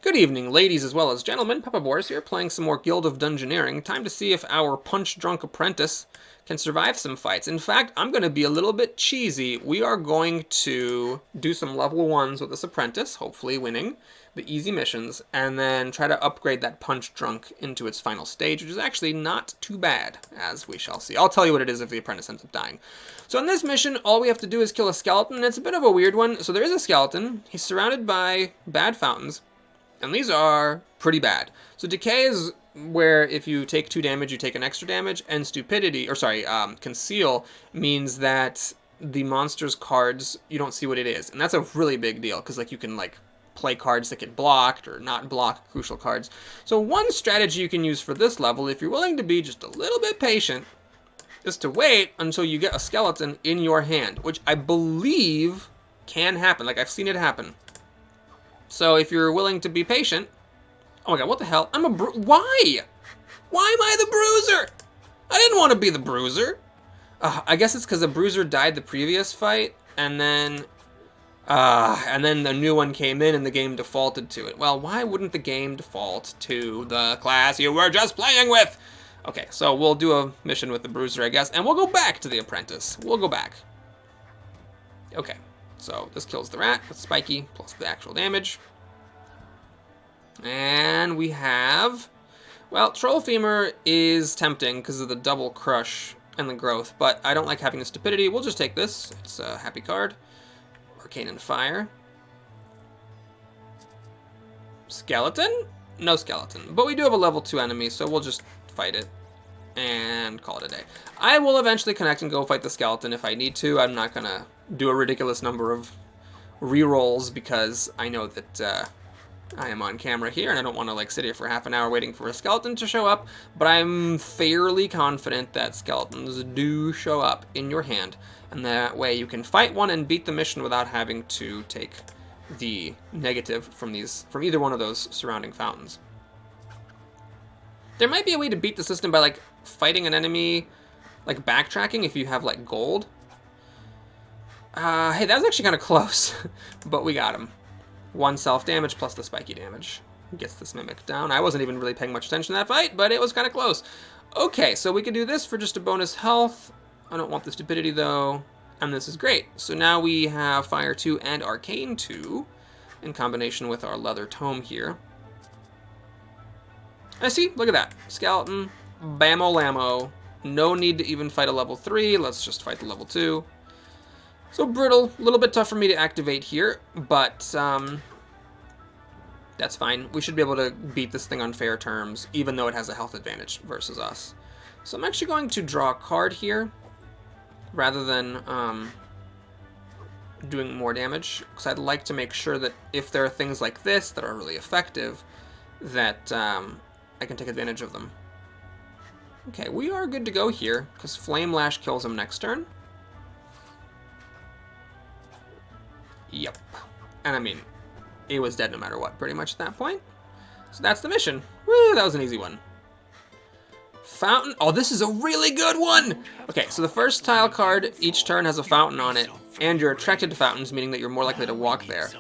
Good evening, ladies as well as gentlemen. Papa Boris here, playing some more Guild of Dungeoneering. Time to see if our punch-drunk apprentice can survive some fights. In fact, I'm going to be a little bit cheesy. We are going to do some level 1s with this apprentice, hopefully winning the easy missions, and then try to upgrade that punch-drunk into its final stage, which is actually not too bad, as we shall see. I'll tell you what it is if the apprentice ends up dying. So in this mission, all we have to do is kill a skeleton, and it's a bit of a weird one. So there is a skeleton. He's surrounded by bad fountains. And these are pretty bad. So decay is where if you take 2 damage, you take an extra damage, and conceal means that the monster's cards, you don't see what it is. And that's a really big deal, because like you can like play cards that get blocked or not block crucial cards. So one strategy you can use for this level, if you're willing to be just a little bit patient, is to wait until you get a skeleton in your hand, which I believe can happen. Like I've seen it happen. So if you're willing to be patient... Oh my god, what the hell? Why? Why am I the bruiser? I didn't want to be the bruiser. I guess it's because the bruiser died the previous fight, and then the new one came in and the game defaulted to it. Well, why wouldn't the game default to the class you were just playing with? Okay, so we'll do a mission with the bruiser, I guess, and we'll go back to the apprentice. We'll go back. Okay. So this kills the rat with spiky plus the actual damage. And we have, well, Troll Femur is tempting because of the double crush and the growth, but I don't like having the stupidity. We'll just take this. It's a happy card. Arcane and Fire. Skeleton? No skeleton. But we do have a level 2 enemy, so we'll just fight it and call it a day. I will eventually connect and go fight the skeleton if I need to. I'm not going to do a ridiculous number of rerolls because I know that I am on camera here and I don't want to like sit here for half an hour waiting for a skeleton to show up, but I'm fairly confident that skeletons do show up in your hand, and that way you can fight one and beat the mission without having to take the negative from either one of those surrounding fountains. There might be a way to beat the system by like fighting an enemy, like backtracking if you have like gold. Hey, that was actually kind of close, but we got him. 1 self-damage plus the spiky damage. Gets this mimic down. I wasn't even really paying much attention to that fight, but it was kind of close. Okay, so we can do this for just a bonus health. I don't want the stupidity, though, and this is great. So now we have Fire 2 and Arcane 2 in combination with our Leather Tome here. I see, look at that. Skeleton, bammo-lammo. No need to even fight a level 3. Let's just fight the level 2. So brittle, a little bit tough for me to activate here, but that's fine. We should be able to beat this thing on fair terms, even though it has a health advantage versus us. So I'm actually going to draw a card here, rather than doing more damage, because I'd like to make sure that if there are things like this that are really effective, that I can take advantage of them. Okay, we are good to go here, because Flame Lash kills him next turn. Yep. And I mean, it was dead no matter what, pretty much at that point. So that's the mission. Woo, that was an easy one. Fountain. Oh, this is a really good one! Okay, so the first tile card each turn has a fountain on it, and you're attracted to fountains, meaning that you're more likely to walk there.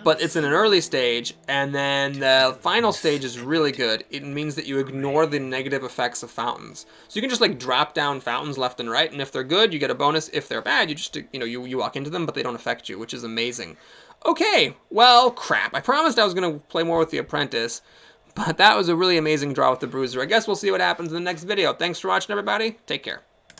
But it's in an early stage, and then the final stage is really good. It means that you ignore the negative effects of fountains. So you can just like drop down fountains left and right, and if they're good, you get a bonus. If they're bad, you just, you walk into them, but they don't affect you, which is amazing. Okay, well, crap. I promised I was going to play more with the apprentice, but that was a really amazing draw with the bruiser. I guess we'll see what happens in the next video. Thanks for watching, everybody. Take care.